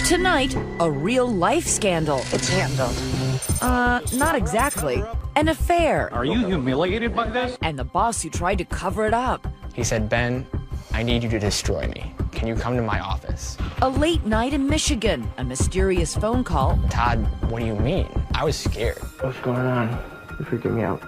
Tonight, a real-life scandal. It's handled. Not exactly. An affair. Are you humiliated by this? And the boss who tried to cover it up. He said, Ben, I need you to destroy me. Can you come to my office? A late night in Michigan. A mysterious phone call. Todd, what do you mean? I was scared. What's going on? You're freaking me out.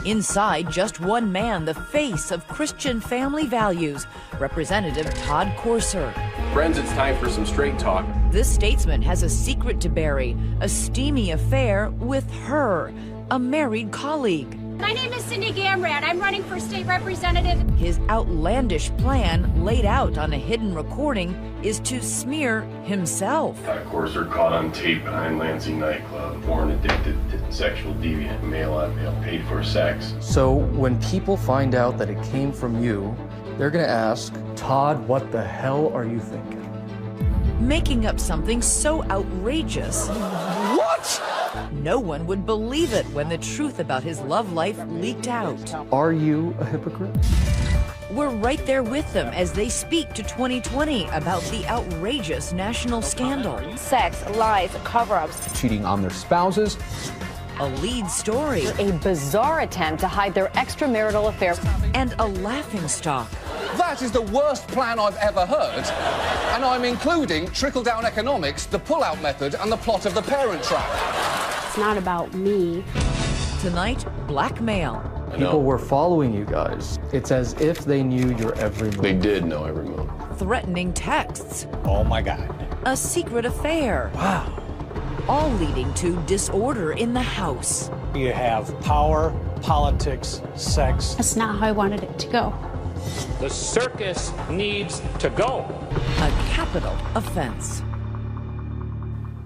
Inside, just one man, the face of Christian family values, Representative Todd Courser. Friends, it's time for some straight talk. This statesman has a secret to bury, a steamy affair with her, a married colleague. My name is Cindy Gamrat. I'm running for state representative. His outlandish plan, laid out on a hidden recording, is to smear himself. Of course, they're caught on tape behind Lansing nightclub. Born addicted to sexual deviant, male on male, paid for sex. So when people find out that it came from you, they're gonna ask, Todd, what the hell are you thinking? Making up something so outrageous. What? No one would believe it when the truth about his love life leaked out. Are you a hypocrite? We're right there with them as they speak to 2020 about the outrageous national scandal. Sex, lies, cover-ups. Cheating on their spouses. A lead story. A bizarre attempt to hide their extramarital affair. And a laughingstock. That is the worst plan I've ever heard. And I'm including trickle-down economics, the pull-out method, and the plot of The Parent Trap. It's not about me. Tonight, blackmail. People were following you guys. It's as if they knew your every move. They did know every move. Threatening texts. Oh my God. A secret affair. Wow. All leading to disorder in the house. You have power, politics, sex. That's not how I wanted it to go. The circus needs to go. A capital offense.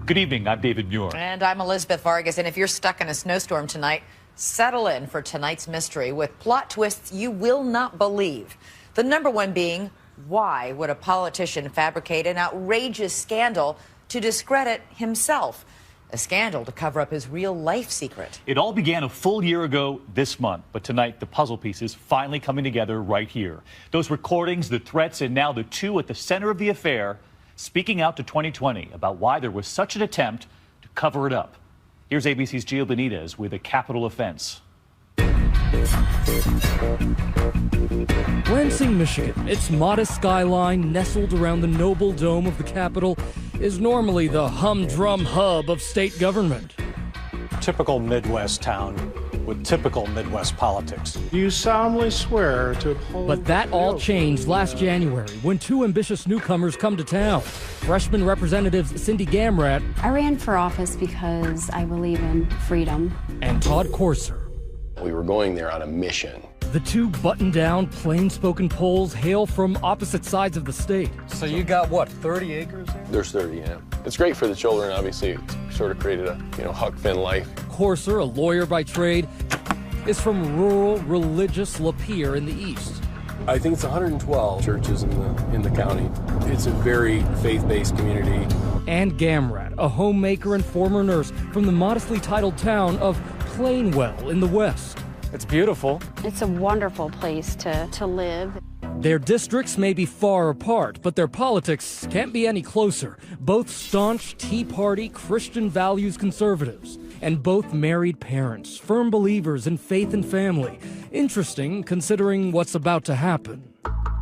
Good evening, I'm David Muir. And I'm Elizabeth Vargas. And if you're stuck in a snowstorm tonight, settle in for tonight's mystery with plot twists you will not believe. The number one being, why would a politician fabricate an outrageous scandal to discredit himself? A scandal to cover up his real life secret. It all began a full year ago this month, but tonight the puzzle pieces finally coming together right here. Those recordings, the threats, and now the two at the center of the affair speaking out to 2020 about why there was such an attempt to cover it up. Here's ABC's Gio Benitez with a capital offense. Lansing, Michigan, its modest skyline nestled around the noble dome of the Capitol, is normally the humdrum hub of state government. Typical Midwest town with typical Midwest politics. You solemnly swear to uphold... But that all changed last January when two ambitious newcomers come to town. Freshman Representatives Cindy Gamrat. I ran for office because I believe in freedom. And Todd Courser. We were going there on a mission. The two buttoned-down, plain-spoken Poles hail from opposite sides of the state. So you got, what, 30 acres there? There's 30, yeah. It's great for the children, obviously. It's sort of created a, Huck Finn life. Courser, a lawyer by trade, is from rural, religious Lapeer in the east. I think it's 112 churches in the county. It's a very faith-based community. And Gamrat, a homemaker and former nurse from the modestly titled town of Plainwell in the west. It's beautiful. It's a wonderful place to live. Their districts may be far apart, but their politics can't be any closer. Both staunch Tea Party Christian values conservatives, and both married parents, firm believers in faith and family. Interesting, considering what's about to happen.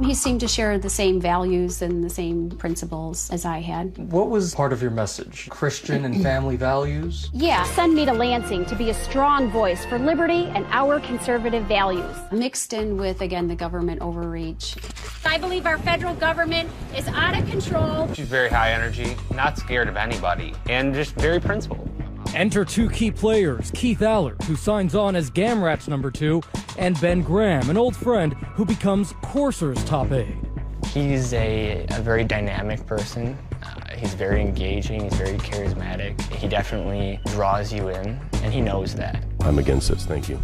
He seemed to share the same values and the same principles as I had. What was part of your message? Christian and family values? Yeah, send me to Lansing to be a strong voice for liberty and our conservative values. Mixed in with, again, the government overreach. I believe our federal government is out of control. She's very high energy, not scared of anybody, and just very principled. Enter two key players, Keith Allard, who signs on as Gamrat's number 2, and Ben Graham, an old friend who becomes Courser's top aide. He's a very dynamic person. He's very engaging, he's very charismatic. He definitely draws you in, and he knows that. I'm against this, thank you.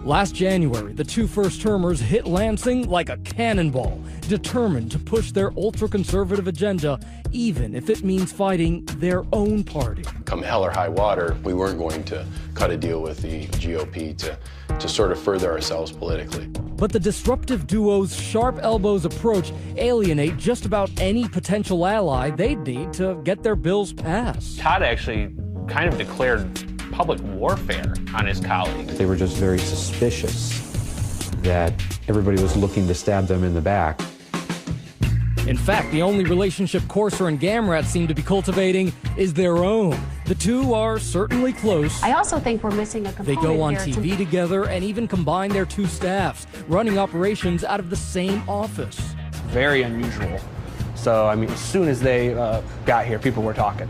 Last January, the two first-termers hit Lansing like a cannonball, determined to push their ultra-conservative agenda, even if it means fighting their own party. Come hell or high water, we weren't going to cut a deal with the GOP to to sort of further ourselves politically. But the disruptive duo's sharp elbows approach alienate just about any potential ally they'd need to get their bills passed. Todd actually kind of declared public warfare on his colleagues. They were just very suspicious that everybody was looking to stab them in the back. In fact, the only relationship Courser and Gamrat seem to be cultivating is their own. The two are certainly close. I also think we're missing a component. They go on here. TV together and even combine their two staffs, running operations out of the same office. Very unusual. So, I mean, as soon as they got here, people were talking.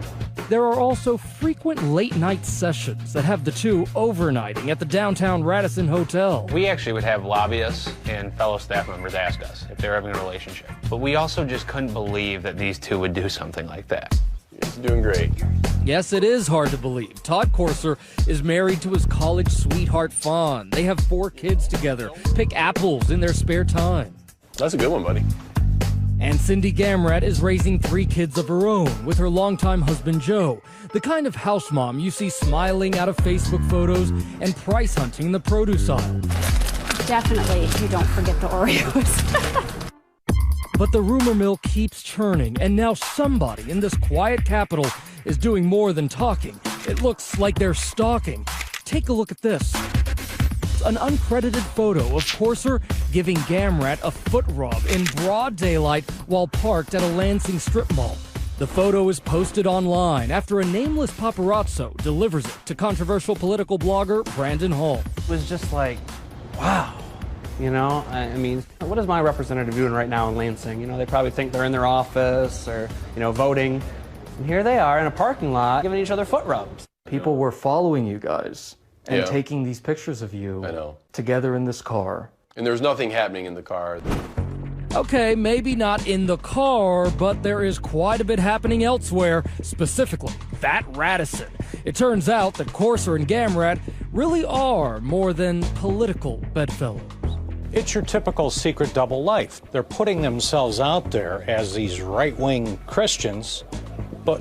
There are also frequent late-night sessions that have the two overnighting at the downtown Radisson Hotel. We actually would have lobbyists and fellow staff members ask us if they're having a relationship. But we also just couldn't believe that these two would do something like that. It's doing great. Yes, it is hard to believe. Todd Courser is married to his college sweetheart, Fawn. They have 4 kids together, pick apples in their spare time. That's a good one, buddy. And Cindy Gamrat is raising 3 kids of her own with her longtime husband, Joe, the kind of house mom you see smiling out of Facebook photos and price hunting the produce aisle. Definitely, you don't forget the Oreos. But the rumor mill keeps churning, and now somebody in this quiet capital is doing more than talking. It looks like they're stalking. Take a look at this. An uncredited photo of Courser giving Gamrat a foot rub in broad daylight while parked at a Lansing strip mall. The photo is posted online after a nameless paparazzo delivers it to controversial political blogger Brandon Hall. It was just like, wow. You know, I mean, what is my representative doing right now in Lansing? You know, they probably think they're in their office or, you know, voting. And here they are in a parking lot giving each other foot rubs. People were following you guys and Yeah. taking these pictures of you I know. together in this car. And there's nothing happening in the car. Okay, maybe not in the car, but there is quite a bit happening elsewhere, specifically that Radisson. It turns out that Courser and Gamrat really are more than political bedfellows. It's your typical secret double life. They're putting themselves out there as these right-wing Christians, but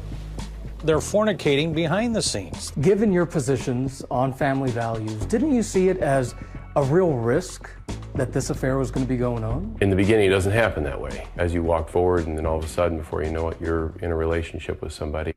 they're fornicating behind the scenes. Given your positions on family values, didn't you see it as a real risk that this affair was going to be going on? In the beginning, it doesn't happen that way. As you walk forward, and then all of a sudden, before you know it, you're in a relationship with somebody.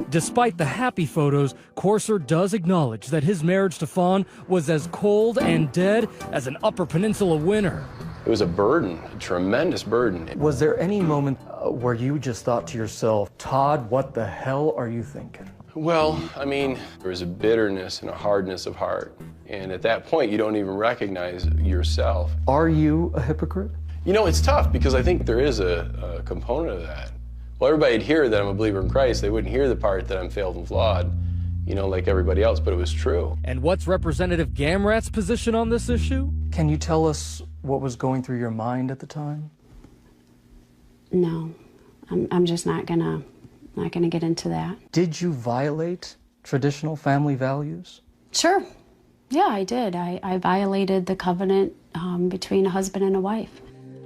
Despite the happy photos, Courser does acknowledge that his marriage to Fawn was as cold and dead as an Upper Peninsula winter. It was a burden, a tremendous burden. Was there any moment where you just thought to yourself, Todd, what the hell are you thinking? Well, I mean, there was a bitterness and a hardness of heart. And at that point, you don't even recognize yourself. Are you a hypocrite? You know, it's tough because I think there is a component of that. Well, everybody'd hear that I'm a believer in Christ. They wouldn't hear the part that I'm failed and flawed, you know, like everybody else, but it was true. And what's Representative Gamrat's position on this issue? Can you tell us what was going through your mind at the time? No, I'm just not gonna get into that. Did you violate traditional family values? Sure. Yeah, I did. I violated the covenant between a husband and a wife.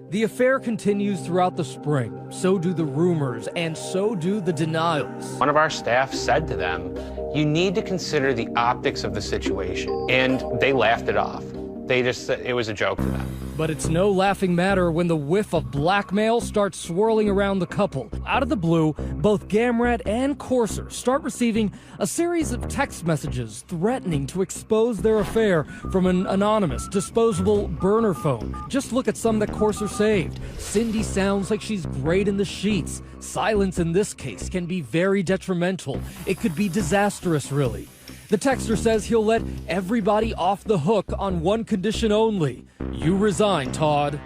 The affair continues throughout the spring. So do the rumors, and so do the denials. One of our staff said to them, "You need to consider the optics of the situation." And they laughed it off. They just said it was a joke to them. But it's no laughing matter when the whiff of blackmail starts swirling around the couple. Out of the blue, both Gamrat and Courser start receiving a series of text messages threatening to expose their affair from an anonymous, disposable burner phone. Just look at some that Courser saved. Cindy sounds like she's great in the sheets. Silence in this case can be very detrimental. It could be disastrous, really. The texter says he'll let everybody off the hook on one condition only. You resign, Todd.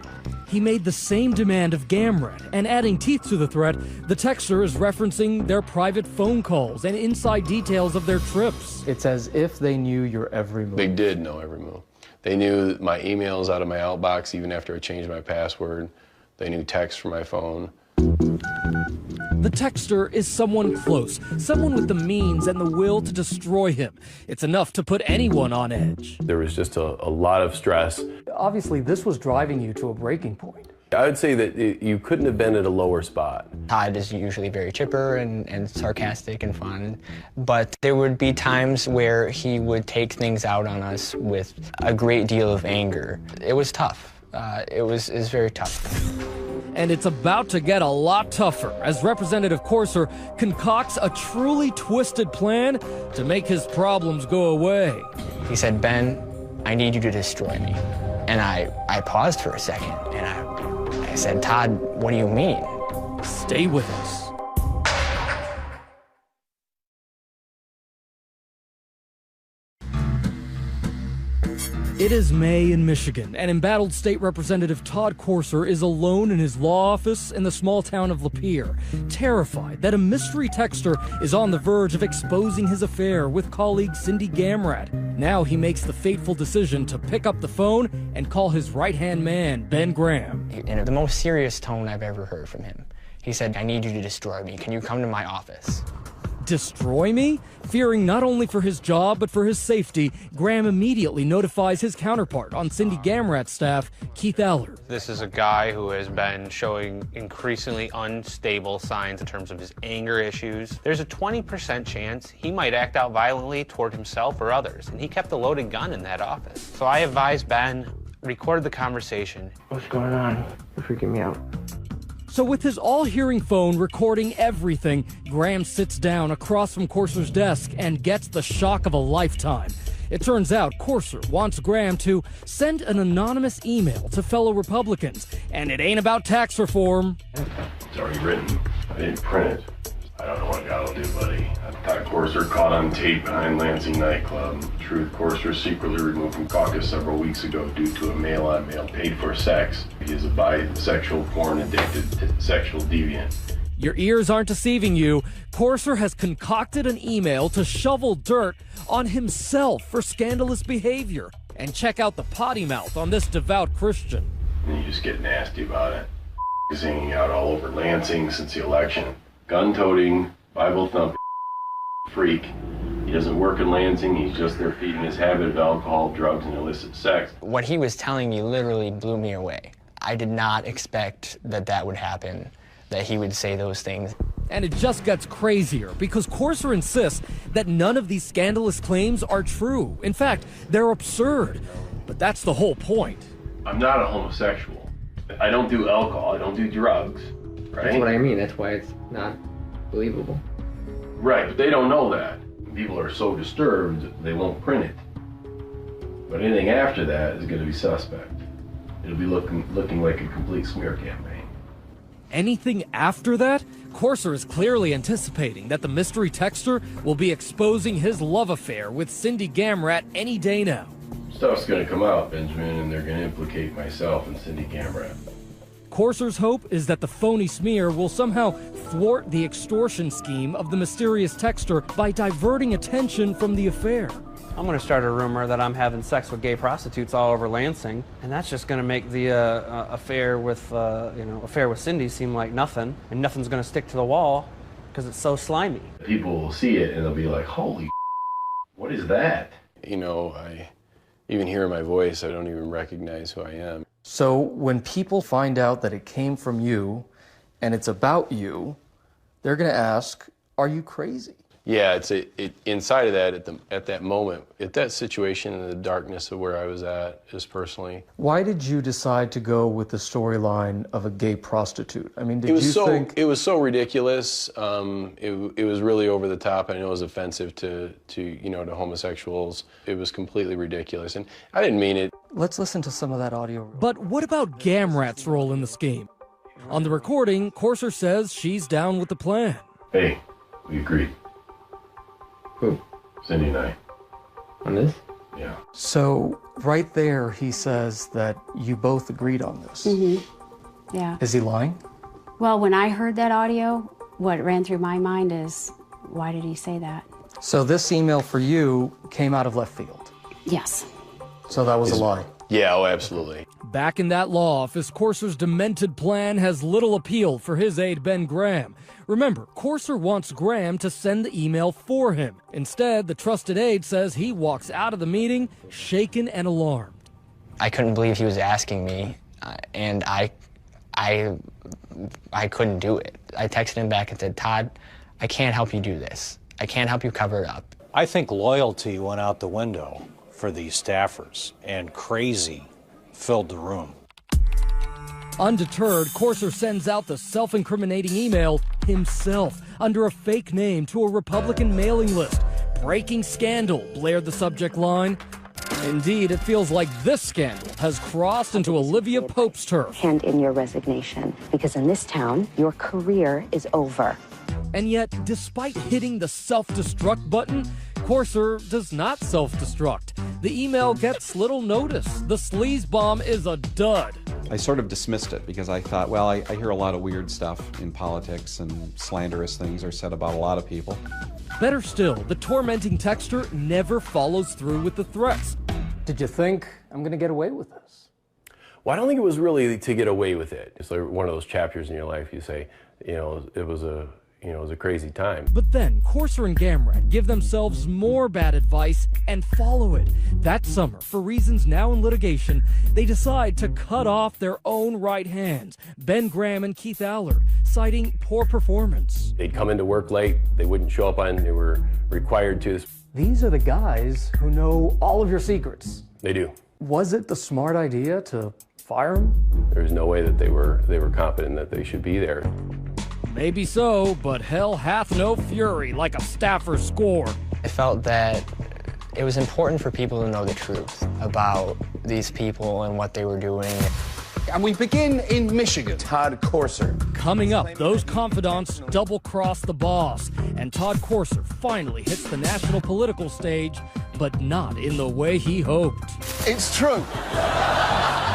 He made the same demand of Gamrat, and adding teeth to the threat, the texter is referencing their private phone calls and inside details of their trips. It's as if they knew your every move. They did know every move. They knew my emails out of my outbox even after I changed my password. They knew text from my phone. The texter is someone close, someone with the means and the will to destroy him. It's enough to put anyone on edge. There was just a lot of stress. Obviously, this was driving you to a breaking point. I would say that you couldn't have been at a lower spot. Todd is usually very chipper and sarcastic and fun, but there would be times where he would take things out on us with a great deal of anger. It was tough. It was very tough. And it's about to get a lot tougher as Representative Courser concocts a truly twisted plan to make his problems go away. He said, "Ben, I need you to destroy me." And I paused for a second, and I said, "Todd, what do you mean?" Stay with us. It is May in Michigan, and embattled State Representative Todd Courser is alone in his law office in the small town of Lapeer, terrified that a mystery texter is on the verge of exposing his affair with colleague Cindy Gamrat. Now he makes the fateful decision to pick up the phone and call his right-hand man, Ben Graham. In the most serious tone I've ever heard from him, he said, "I need you to destroy me. Can you come to my office?" Destroy me? Fearing not only for his job, but for his safety, Graham immediately notifies his counterpart on Cindy Gamrat's staff, Keith Allard. This is a guy who has been showing increasingly unstable signs in terms of his anger issues. There's a 20% chance he might act out violently toward himself or others, and he kept a loaded gun in that office. So I advised Ben, recorded the conversation. What's going on? You're freaking me out. So with his all-hearing phone recording everything, Graham sits down across from Courser's desk and gets the shock of a lifetime. It turns out Courser wants Graham to send an anonymous email to fellow Republicans, and it ain't about tax reform. It's already written. I didn't print it. I don't know what God will do, buddy. Todd Courser caught on tape behind Lansing nightclub. Truth, Courser secretly removed from caucus several weeks ago due to a mail-on-mail paid-for sex. He is a bisexual, porn-addicted sexual deviant. Your ears aren't deceiving you. Courser has concocted an email to shovel dirt on himself for scandalous behavior. And check out the potty mouth on this devout Christian. And you just get nasty about it. He's hanging out all over Lansing since the election. Gun-toting, Bible-thumping freak. He doesn't work in Lansing. He's just there feeding his habit of alcohol, drugs, and illicit sex. What he was telling me literally blew me away. I did not expect that would happen, that he would say those things. And it just gets crazier because Courser insists that none of these scandalous claims are true. In fact, they're absurd. But that's the whole point. I'm not a homosexual. I don't do alcohol. I don't do drugs. Right? That's what I mean. That's why it's not believable. Right, but they don't know that. People are so disturbed, they won't print it. But anything after that is going to be suspect. It'll be looking like a complete smear campaign. Anything after that? Courser is clearly anticipating that the mystery texter will be exposing his love affair with Cindy Gamrat any day now. Stuff's going to come out, Benjamin, and they're going to implicate myself and Cindy Gamrat. Courser's hope is that the phony smear will somehow thwart the extortion scheme of the mysterious texter by diverting attention from the affair. I'm going to start a rumor that I'm having sex with gay prostitutes all over Lansing, and that's just going to make the affair with Cindy seem like nothing, and nothing's going to stick to the wall because it's so slimy. People will see it and they'll be like, "Holy, what is that?" You know, I even hear my voice, I don't even recognize who I am. So when people find out that it came from you and it's about you, they're going to ask, are you crazy? Yeah, inside of that, at that moment, at that situation in the darkness of where I was at, just personally. Why did you decide to go with the storyline of a gay prostitute? I mean, did you think... It was so ridiculous. It was really over the top. I know it was offensive to homosexuals. It was completely ridiculous, and I didn't mean it. Let's listen to some of that audio. But what about Gamrat's role in the scheme? On the recording, Courser says she's down with the plan. Hey, we agreed. Who? Cindy and I. On this? Yeah. So right there, he says that you both agreed on this. Mm-hmm. Yeah. Is he lying? Well, when I heard that audio, what ran through my mind is, why did he say that? So this email for you came out of left field? Yes. So that was a lie? Yeah, oh, absolutely. Back in that law office, Courser's demented plan has little appeal for his aide, Ben Graham. Remember, Courser wants Graham to send the email for him. Instead, the trusted aide says he walks out of the meeting shaken and alarmed. I couldn't believe he was asking me, and I I couldn't do it. I texted him back and said, Todd, I can't help you do this. I can't help you cover it up. I think loyalty went out the window for these staffers, and crazy filled the room. Undeterred, Courser sends out the self-incriminating email himself under a fake name to a Republican mailing list. Breaking scandal, blared the subject line. Indeed, it feels like this scandal has crossed into Olivia Pope's turf. Hand in your resignation, because in this town, your career is over. And yet, despite hitting the self-destruct button, Courser does not self-destruct. The email gets little notice. The sleaze bomb is a dud. I sort of dismissed it because I thought, well, I hear a lot of weird stuff in politics, and slanderous things are said about a lot of people. Better still, the tormenting texter never follows through with the threats. Did you think I'm going to get away with this? Well, I don't think it was really to get away with it. It's like one of those chapters in your life you say, it was a crazy time. But then Courser and Gamrat give themselves more bad advice and follow it. That summer, for reasons now in litigation, they decide to cut off their own right hands, Ben Graham and Keith Allard, citing poor performance. They'd come into work late, they wouldn't show up they were required to. These are the guys who know all of your secrets. They do. Was it the smart idea to fire them? There's no way that they were competent, that they should be there. Maybe so, but hell hath no fury like a staffer score. I felt that it was important for people to know the truth about these people and what they were doing. And we begin in Michigan. Todd Courser. Coming up, those confidants double-cross the boss, and Todd Courser finally hits the national political stage, but not in the way he hoped. It's true.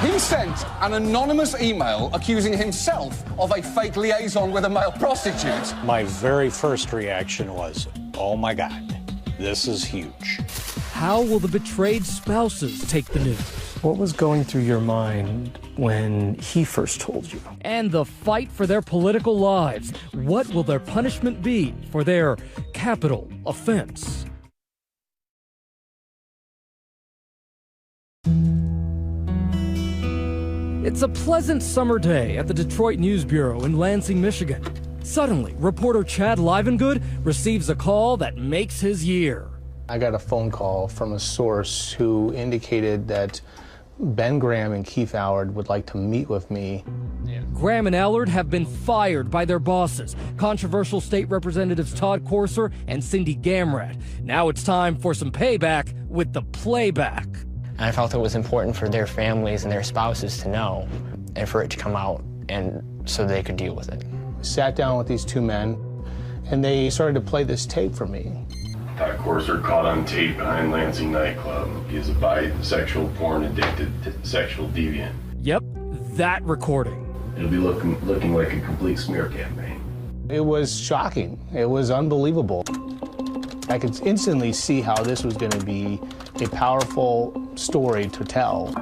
He sent an anonymous email accusing himself of a fake liaison with a male prostitute. My very first reaction was, oh my God, this is huge. How will the betrayed spouses take the news? What was going through your mind when he first told you? And the fight for their political lives. What will their punishment be for their capital offense? It's a pleasant summer day at the Detroit News Bureau in Lansing, Michigan. Suddenly, reporter Chad Livengood receives a call that makes his year. I got a phone call from a source who indicated that Ben Graham and Keith Allard would like to meet with me. Graham and Allard have been fired by their bosses, controversial state representatives Todd Courser and Cindy Gamrat. Now it's time for some payback with the playback. And I felt it was important for their families and their spouses to know, and for it to come out, and so they could deal with it. Sat down with these two men, and they started to play this tape for me. Todd Courser caught on tape behind Lansing nightclub. He is a bisexual, porn-addicted sexual deviant. Yep, that recording. It'll be looking like a complete smear campaign. It was shocking. It was unbelievable. I could instantly see how this was going to be a powerful story to tell.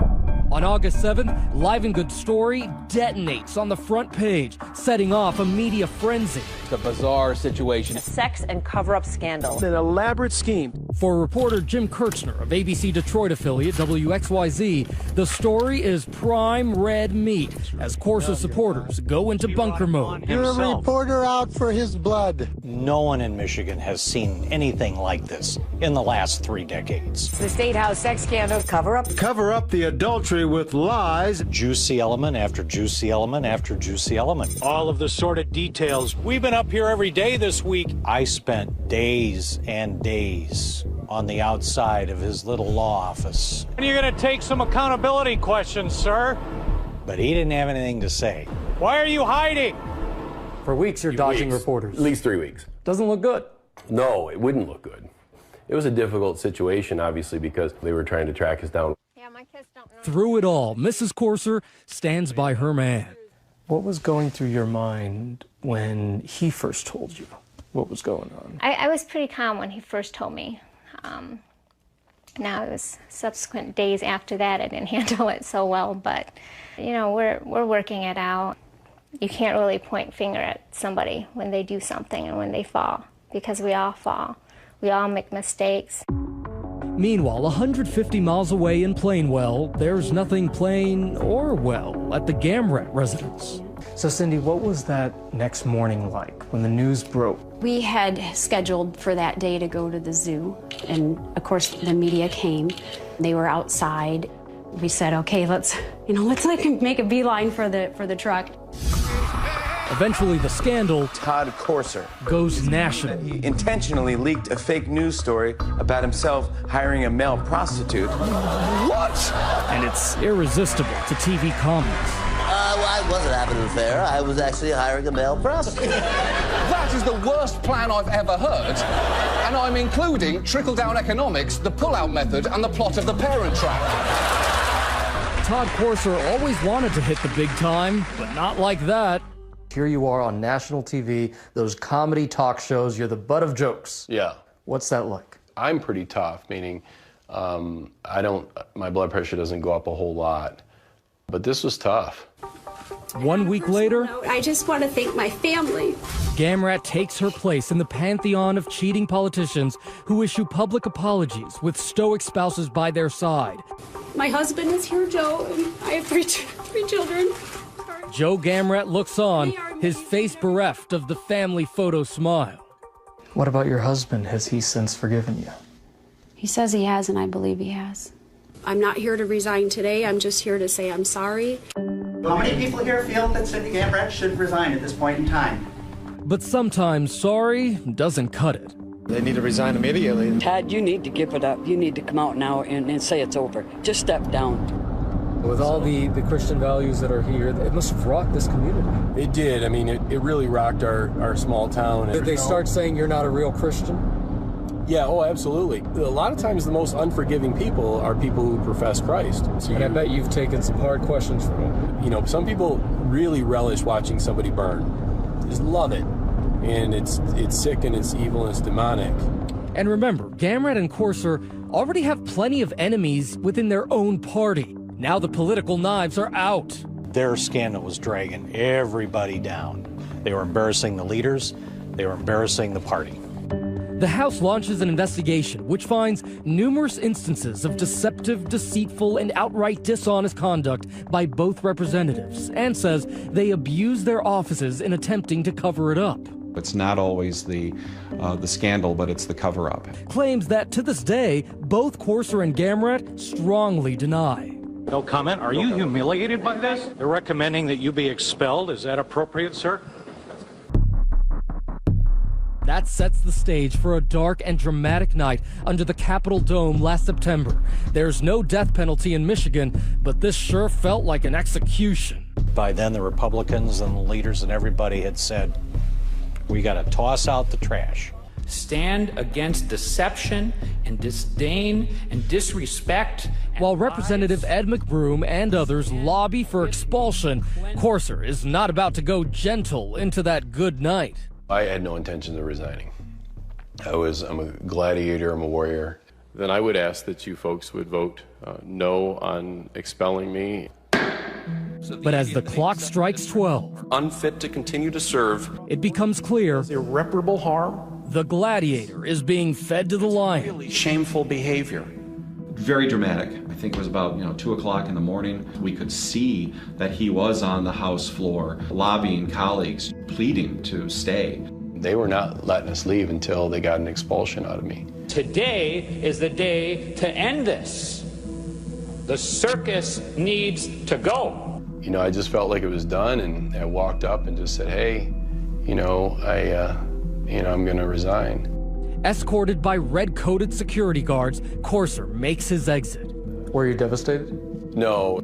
On August 7th, Livengood's story detonates on the front page, setting off a media frenzy. It's a bizarre situation. A sex and cover-up scandal. An elaborate scheme. For reporter Jim Kirchner of ABC Detroit affiliate WXYZ, the story is prime red meat as Courser supporters go into bunker mode. You're a reporter out for his blood. No one in Michigan has seen anything like this in the last 3 decades. The State House sex scandal cover-up. Cover up the adultery with lies. Juicy element after juicy element after juicy element. All of the sordid details. We've been up here every day this week. I spent days and days on the outside of his little law office. And you're going to take some accountability questions, sir. But he didn't have anything to say. Why are you hiding? For weeks, you're dodging reporters. At least 3 weeks. Doesn't look good. No, it wouldn't look good. It was a difficult situation, obviously, because they were trying to track us down. Through it all, Mrs. Courser stands by her man. What was going through your mind when he first told you what was going on? I was pretty calm when he first told me. Now it was subsequent days after that I didn't handle it so well, but you know, we're working it out. You can't really point finger at somebody when they do something and when they fall, because we all fall. We all make mistakes. Meanwhile, 150 miles away in Plainwell, there's nothing plain or well at the Gamrat residence. So Cindy, what was that next morning like when the news broke? We had scheduled for that day to go to the zoo, and of course the media came. They were outside. We said, okay, let's like make a beeline for the truck. Eventually, the scandal, Todd Courser, goes national. He intentionally leaked a fake news story about himself hiring a male prostitute. What? And it's irresistible to TV comments. Well, I wasn't having an affair. I was actually hiring a male prostitute. That is the worst plan I've ever heard. And I'm including trickle-down economics, the pull-out method, and the plot of The Parent Trap. Todd Courser always wanted to hit the big time, but not like that. Here you are on national TV, those comedy talk shows, you're the butt of jokes. Yeah. What's that like? I'm pretty tough, meaning my blood pressure doesn't go up a whole lot. But this was tough. 1 week later, I just want to thank my family. Gamrat takes her place in the pantheon of cheating politicians who issue public apologies with stoic spouses by their side. My husband is here, Joe, and I have three children. Joe Gamrat looks on, his face bereft of the family photo smile. What about your husband? Has he since forgiven you? He says he has, and I believe he has. I'm not here to resign today. I'm just here to say I'm sorry. How many people here feel that Cindy Gamrat should resign at this point in time? But sometimes sorry doesn't cut it. They need to resign immediately. Tad, you need to give it up. You need to come out now and say it's over. Just step down. With all the Christian values that are here, it must have rocked this community. It did. I mean, it really rocked our small town. Did they start saying you're not a real Christian? Yeah, oh, absolutely. A lot of times the most unforgiving people are people who profess Christ. So and I bet you've taken some hard questions from them. You know, some people really relish watching somebody burn. Just love it. And it's sick and it's evil and it's demonic. And remember, Gamrat and Courser already have plenty of enemies within their own party. Now the political knives are out. Their scandal was dragging everybody down. They were embarrassing the leaders. They were embarrassing the party. The House launches an investigation which finds numerous instances of deceptive, deceitful, and outright dishonest conduct by both representatives and says they abused their offices in attempting to cover it up. It's not always the scandal, but it's the cover-up. Claims that to this day, both Courser and Gamrat strongly deny. No comment. Are you humiliated by this? They're recommending that you be expelled. Is that appropriate, sir? That sets the stage for a dark and dramatic night under the Capitol Dome last September. There's no death penalty in Michigan, but this sure felt like an execution. By then, the Republicans and the leaders and everybody had said, we got to toss out the trash. Stand against deception and disdain and disrespect. While Representative Ed McBroom and others lobby for expulsion, Courser is not about to go gentle into that good night. I had no intention of resigning. I'm a gladiator, I'm a warrior. Then I would ask that you folks would vote no on expelling me. But as the clock strikes 12, unfit to continue to serve, it becomes clear irreparable harm. The gladiator is being fed to the lion. Really shameful behavior. Very dramatic. I think it was about 2 o'clock in the morning. We could see that he was on the House floor, lobbying colleagues, pleading to stay. They were not letting us leave until they got an expulsion out of me. Today is the day to end this. The circus needs to go. You know, I just felt like it was done, and I walked up and just said, hey, I'm going to resign. Escorted by red-coated security guards, Courser makes his exit. Were you devastated? No.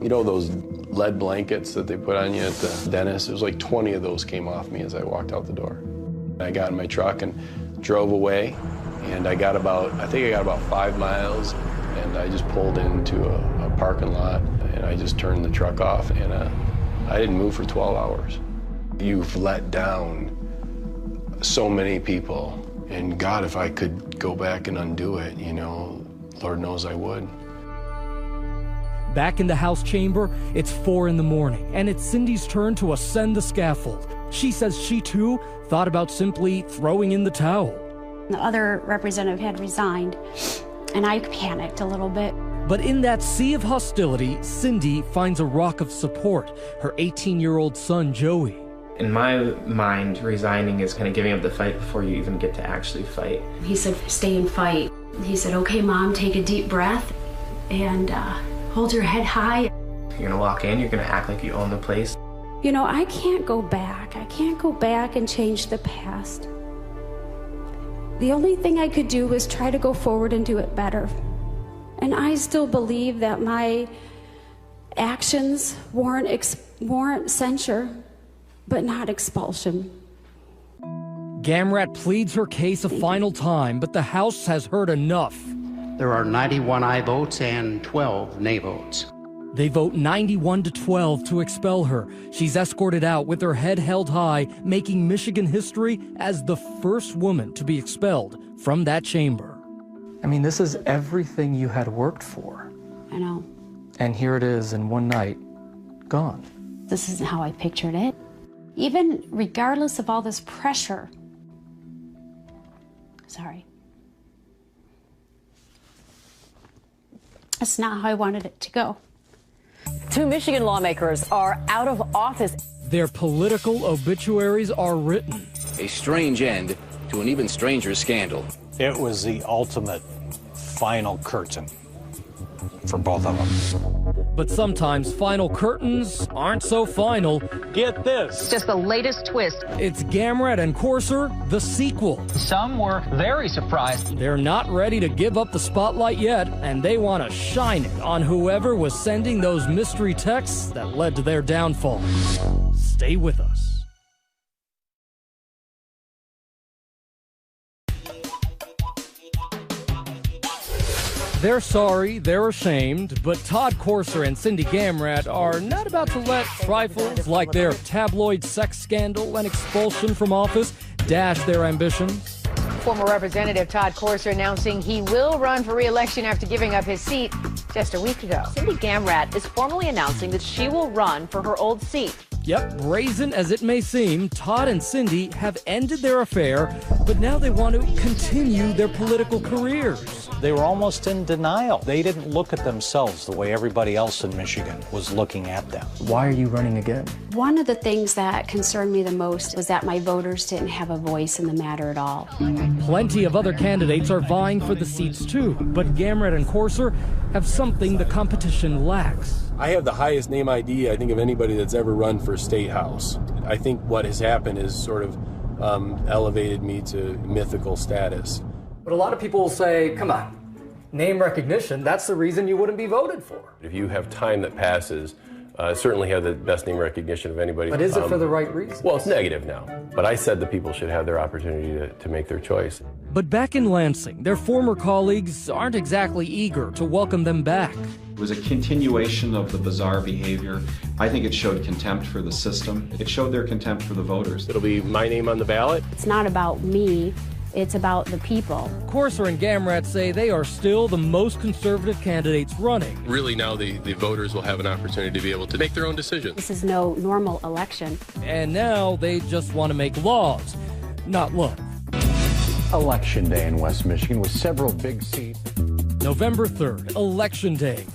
You know those lead blankets that they put on you at the dentist? There was like 20 of those came off me as I walked out the door. I got in my truck and drove away, and I think I got about 5 miles, and I just pulled into a parking lot, and I just turned the truck off, and I didn't move for 12 hours. You've let down so many people. And God, if I could go back and undo it, Lord knows I would. Back in the House chamber, it's 4 in the morning, and it's Cindy's turn to ascend the scaffold. She says she, too, thought about simply throwing in the towel. The other representative had resigned, and I panicked a little bit. But in that sea of hostility, Cindy finds a rock of support, her 18-year-old son, Joey. In my mind, resigning is kind of giving up the fight before you even get to actually fight. He said, stay and fight. He said, okay, Mom, take a deep breath and hold your head high. You're gonna walk in, you're gonna act like you own the place. You know, I can't go back. I can't go back and change the past. The only thing I could do was try to go forward and do it better. And I still believe that my actions warrant censure, but not expulsion. Gamrat pleads her case a final time, but the House has heard enough. There are 91 aye votes and 12 nay votes. They vote 91 to 12 to expel her. She's escorted out with her head held high, making Michigan history as the first woman to be expelled from that chamber. I mean, this is everything you had worked for. I know. And here it is in one night, gone. This isn't how I pictured it. Even regardless of all this pressure. Sorry. That's not how I wanted it to go. 2 Michigan lawmakers are out of office. Their political obituaries are written. A strange end to an even stranger scandal. It was the ultimate final curtain for both of them. But sometimes final curtains aren't so final. Get this. It's just the latest twist. It's Gamrat and Courser, the sequel. Some were very surprised. They're not ready to give up the spotlight yet, and they want to shine it on whoever was sending those mystery texts that led to their downfall. Stay with us. They're sorry, they're ashamed, but Todd Courser and Cindy Gamrat are not about to let trifles like their tabloid sex scandal and expulsion from office dash their ambitions. Former Representative Todd Courser announcing he will run for re-election after giving up his seat just a week ago. Cindy Gamrat is formally announcing that she will run for her old seat. Yep, brazen as it may seem, Todd and Cindy have ended their affair, but now they want to continue their political careers. They were almost in denial. They didn't look at themselves the way everybody else in Michigan was looking at them. Why are you running again? One of the things that concerned me the most was that my voters didn't have a voice in the matter at all. Plenty of other candidates are vying for the seats too, but Gamrat and Courser have something the competition lacks. I have the highest name ID, I think, of anybody that's ever run for State House. I think what has happened is sort of elevated me to mythical status. But a lot of people will say, come on, name recognition, that's the reason you wouldn't be voted for. If you have time that passes, certainly have the best name recognition of anybody. But is it for the right reason? Well, it's negative now. But I said that people should have their opportunity to make their choice. But back in Lansing, their former colleagues aren't exactly eager to welcome them back. It was a continuation of the bizarre behavior. I think it showed contempt for the system. It showed their contempt for the voters. It'll be my name on the ballot. It's not about me, it's about the people. Courser and Gamrat say they are still the most conservative candidates running. Really now the voters will have an opportunity to be able to make their own decisions. This is no normal election. And now they just want to make laws, not love. Election day in West Michigan with several big seats. November 3rd, Election Day,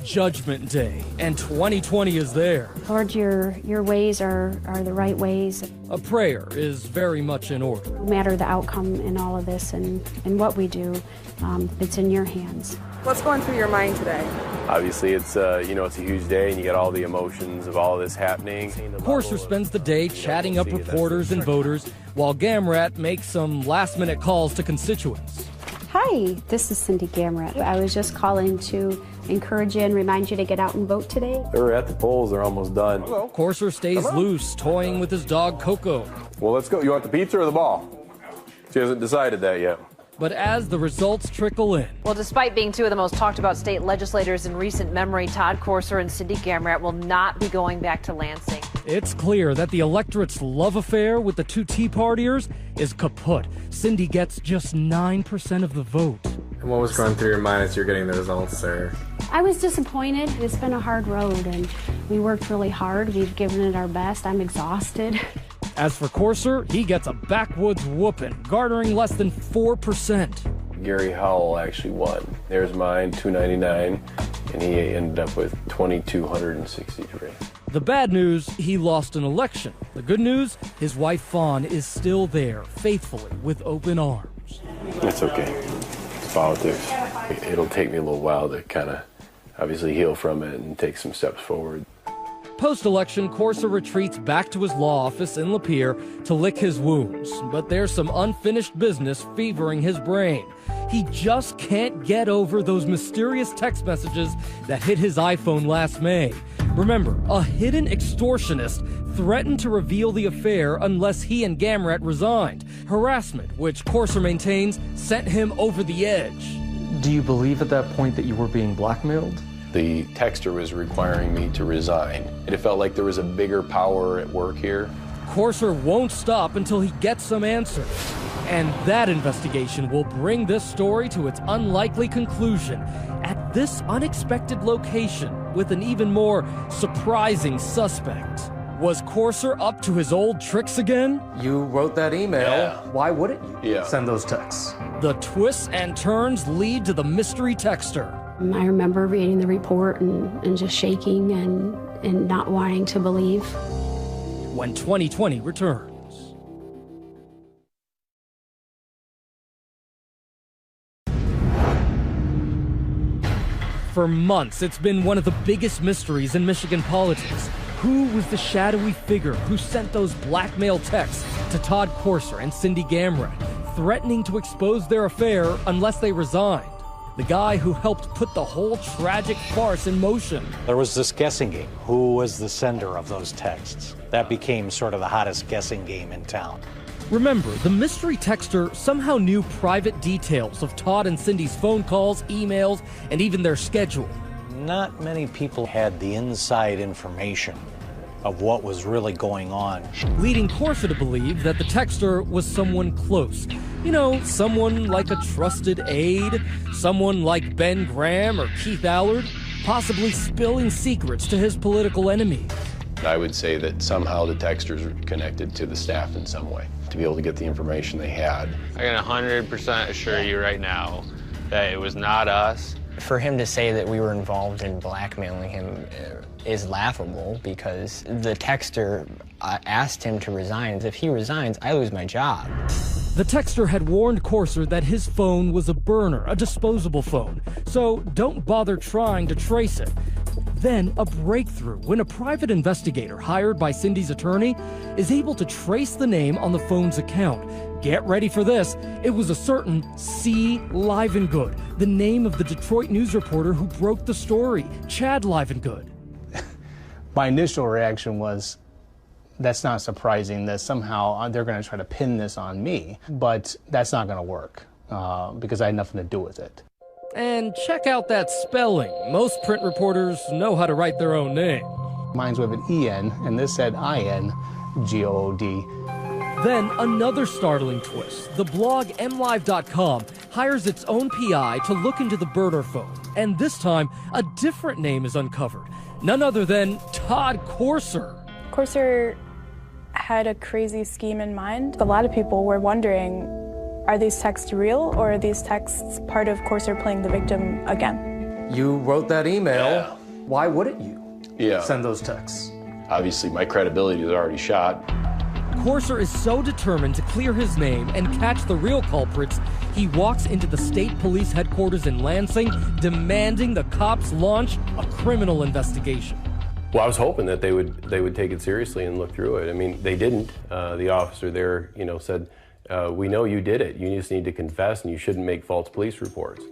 Judgment Day, and 2020 is there. Lord, your ways are the right ways. A prayer is very much in order. No matter the outcome in all of this and what we do, it's in your hands. What's going through your mind today? Obviously, it's a huge day, and you get all the emotions of all of this happening. Courser spends the day chatting up reporters and voters, while Gamrat makes some last-minute calls to constituents. Hi, this is Cindy Gamrat. I was just calling to encourage you and remind you to get out and vote today. They're at the polls. They're almost done. Courser stays loose, toying with his dog Coco. Well, let's go. You want the pizza or the ball? She hasn't decided that yet. But as the results trickle in... Well, despite being two of the most talked about state legislators in recent memory, Todd Courser and Cindy Gamrat will not be going back to Lansing. It's clear that the electorate's love affair with the two Tea Partiers is kaput. Cindy gets just 9% of the vote. And what was going through your mind as you're getting the results, sir? I was disappointed. It's been a hard road, and we worked really hard. We've given it our best. I'm exhausted. As for Courser, he gets a backwoods whooping, garnering less than 4%. Gary Howell actually won. There's mine, $299, and he ended up with $2,263. The bad news, he lost an election. The good news, his wife Fawn is still there, faithfully, with open arms. That's okay. It's politics. It'll take me a little while to kind of obviously heal from it and take some steps forward. Post-election, Corser retreats back to his law office in Lapeer to lick his wounds. But there's some unfinished business fevering his brain. He just can't get over those mysterious text messages that hit his iPhone last May. Remember, a hidden extortionist threatened to reveal the affair unless he and Gamrat resigned. Harassment, which Corser maintains, sent him over the edge. Do you believe at that point that you were being blackmailed? The texter was requiring me to resign. It felt like there was a bigger power at work here. Corser won't stop until he gets some answers. And that investigation will bring this story to its unlikely conclusion at this unexpected location with an even more surprising suspect. Was Corser up to his old tricks again? You wrote that email. Yeah. Why wouldn't you Yeah. send those texts? The twists and turns lead to the mystery texter. I remember reading the report and just shaking and not wanting to believe. When 2020 returns. For months, it's been one of the biggest mysteries in Michigan politics. Who was the shadowy figure who sent those blackmail texts to Todd Corser and Cindy Gamrat, threatening to expose their affair unless they resigned? The guy who helped put the whole tragic farce in motion. There was this guessing game. Who was the sender of those texts? That became sort of the hottest guessing game in town. Remember, the mystery texter somehow knew private details of Todd and Cindy's phone calls, emails, and even their schedule. Not many people had the inside information of what was really going on, leading Corser to believe that the texter was someone close. You know, someone like a trusted aide, someone like Ben Graham or Keith Allard, possibly spilling secrets to his political enemies. I would say that somehow the texters are connected to the staff in some way to be able to get the information they had. I can 100% assure you right now that it was not us. For him to say that we were involved in blackmailing him is laughable because the texter asked him to resign. If he resigns, I lose my job. The texter had warned Corser that his phone was a burner, a disposable phone, so don't bother trying to trace it. Then a breakthrough when a private investigator hired by Cindy's attorney is able to trace the name on the phone's account. Get ready for this. It was a certain C. Livengood, the name of the Detroit news reporter who broke the story, Chad Livengood. My initial reaction was, that's not surprising that somehow they're going to try to pin this on me, but that's not going to work because I had nothing to do with it. And check out that spelling. Most print reporters know how to write their own name. Mine's with an E-N, and this said I-N-G-O-O-D. Then another startling twist. The blog MLive.com hires its own PI to look into the burner phone. And this time, a different name is uncovered. None other than Todd Corser. Corser had a crazy scheme in mind. A lot of people were wondering, are these texts real or are these texts part of Corser playing the victim again? You wrote that email. Why wouldn't you send those texts? Obviously, my credibility is already shot. Corser is so determined to clear his name and catch the real culprits, he walks into the state police headquarters in Lansing, demanding the cops launch a criminal investigation. Well, I was hoping that they would take it seriously and look through it. I mean, they didn't. The officer there, said, we know you did it. You just need to confess, and you shouldn't make false police reports.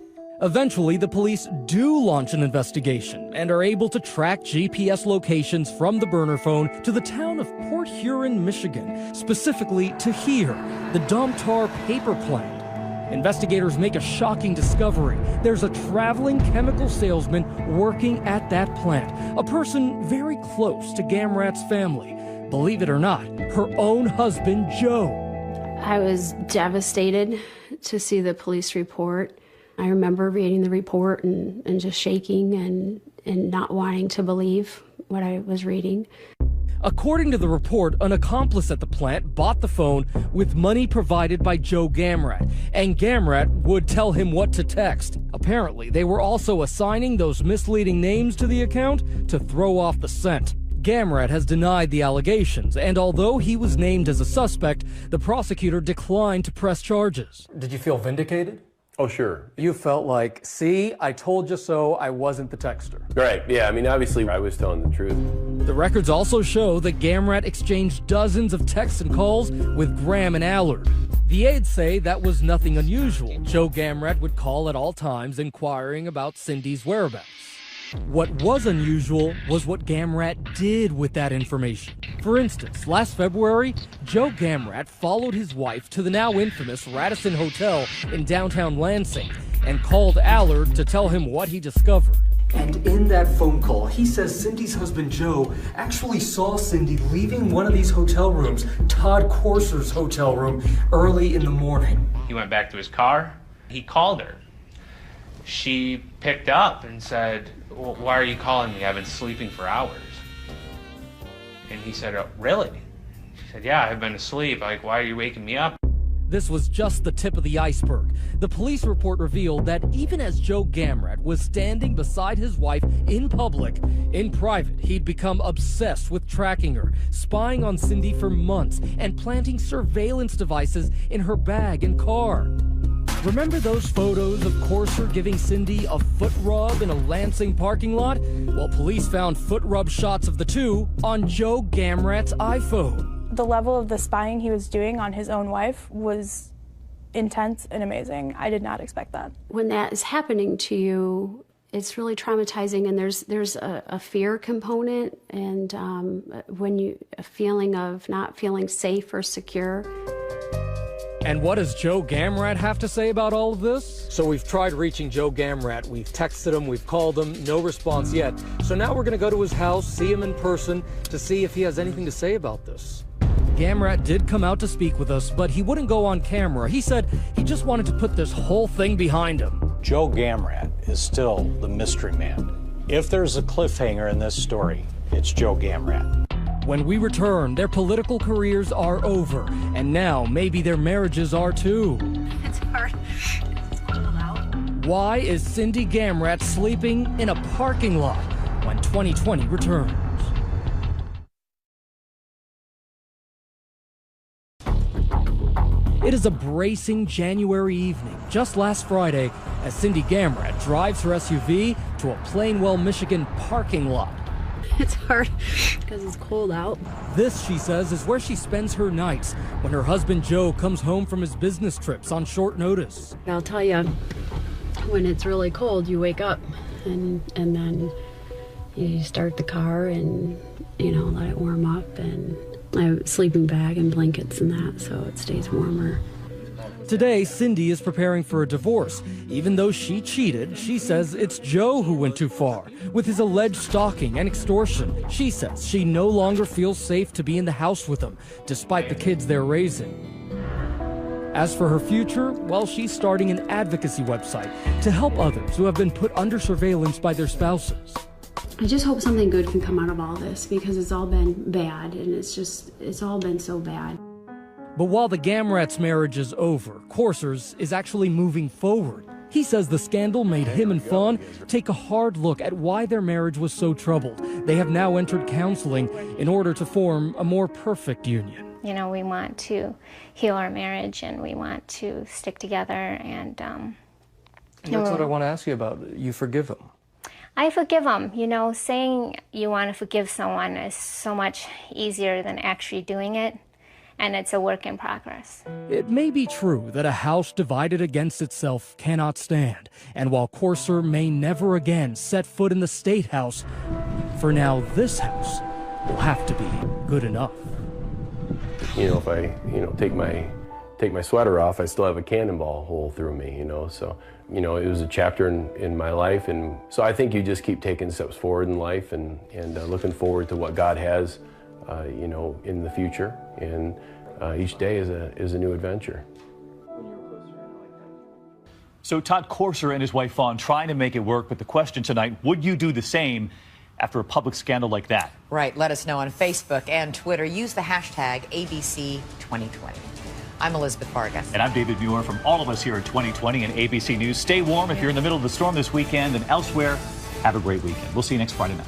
Eventually, the police do launch an investigation and are able to track GPS locations from the burner phone to the town of Port Huron, Michigan, specifically to here, the Domtar paper plant. Investigators make a shocking discovery. There's a traveling chemical salesman working at that plant, a person very close to Gamrat's family. Believe it or not, her own husband, Joe. I was devastated to see the police report. I remember reading the report and just shaking and not wanting to believe what I was reading. According to the report, an accomplice at the plant bought the phone with money provided by Joe Gamrat, and Gamrat would tell him what to text. Apparently, they were also assigning those misleading names to the account to throw off the scent. Gamrat has denied the allegations, and although he was named as a suspect, the prosecutor declined to press charges. Did you feel vindicated? Oh, sure. You felt like, see, I told you so, I wasn't the texter. Right, yeah, I mean, obviously I was telling the truth. The records also show that Gamrat exchanged dozens of texts and calls with Graham and Allard. The aides say that was nothing unusual. Joe Gamrat would call at all times inquiring about Cindy's whereabouts. What was unusual was what Gamrat did with that information. For instance, last February, Joe Gamrat followed his wife to the now infamous Radisson Hotel in downtown Lansing and called Allard to tell him what he discovered. And in that phone call, he says Cindy's husband Joe actually saw Cindy leaving one of these hotel rooms, Todd Courser's hotel room, early in the morning. He went back to his car. He called her. She picked up and said, well, why are you calling me? I've been sleeping for hours. And he said, oh, really? She said, yeah, I've been asleep. Like, why are you waking me up? This was just the tip of the iceberg. The police report revealed that even as Joe Gamrat was standing beside his wife in public, in private, he'd become obsessed with tracking her, spying on Cindy for months, and planting surveillance devices in her bag and car. Remember those photos of Courser giving Cindy a foot rub in a Lansing parking lot? Well, police found foot rub shots of the two on Joe Gamrat's iPhone. The level of the spying he was doing on his own wife was intense and amazing. I did not expect that. When that is happening to you, it's really traumatizing, and there's a fear component, and a feeling of not feeling safe or secure. And what does Joe Gamrat have to say about all of this? So we've tried reaching Joe Gamrat. We've texted him, we've called him, no response yet. So now we're going to go to his house, see him in person, to see if he has anything to say about this. Gamrat did come out to speak with us, but he wouldn't go on camera. He said he just wanted to put this whole thing behind him. Joe Gamrat is still the mystery man. If there's a cliffhanger in this story, it's Joe Gamrat. When we return, their political careers are over, and now maybe their marriages are too. It's hard. It's cold out. Why is Cindy Gamrat sleeping in a parking lot when 2020 returns? It is a bracing January evening, just last Friday, as Cindy Gamrat drives her SUV to a Plainwell, Michigan parking lot. It's hard because it's cold out. This, she says, is where she spends her nights when her husband Joe comes home from his business trips on short notice. I'll tell you, when it's really cold, you wake up and then you start the car and, let it warm up, and I have a sleeping bag and blankets and that, so it stays warmer. Today, Cindy is preparing for a divorce. Even though she cheated, she says it's Joe who went too far with his alleged stalking and extortion. She says she no longer feels safe to be in the house with him, despite the kids they're raising. As for her future, well, she's starting an advocacy website to help others who have been put under surveillance by their spouses. I just hope something good can come out of all this, because it's all been bad, and it's all been so bad. But while the Gamrat's marriage is over, Courser's is actually moving forward. He says the scandal made him and Fawn take a hard look at why their marriage was so troubled. They have now entered counseling in order to form a more perfect union. We want to heal our marriage, and we want to stick together, and that's what I want to ask you about. You forgive him. I forgive him. Saying you want to forgive someone is so much easier than actually doing it. And it's a work in progress. It may be true that a house divided against itself cannot stand, and while Courser may never again set foot in the State House, for now this house will have to be good enough. If I, take my sweater off, I still have a cannonball hole through me, so, it was a chapter in my life, and so I think you just keep taking steps forward in life and looking forward to what God has in the future, and each day is a new adventure. So Todd Courser and his wife Fawn trying to make it work, but the question tonight, would you do the same? after a public scandal like that. Right. Let us know on Facebook and Twitter. Use the hashtag ABC2020. I'm Elizabeth Vargas. And I'm David Muir. From all of us here at 2020 and ABC News, stay warm if you're in the middle of the storm this weekend, and elsewhere, have a great weekend. We'll see you next Friday night.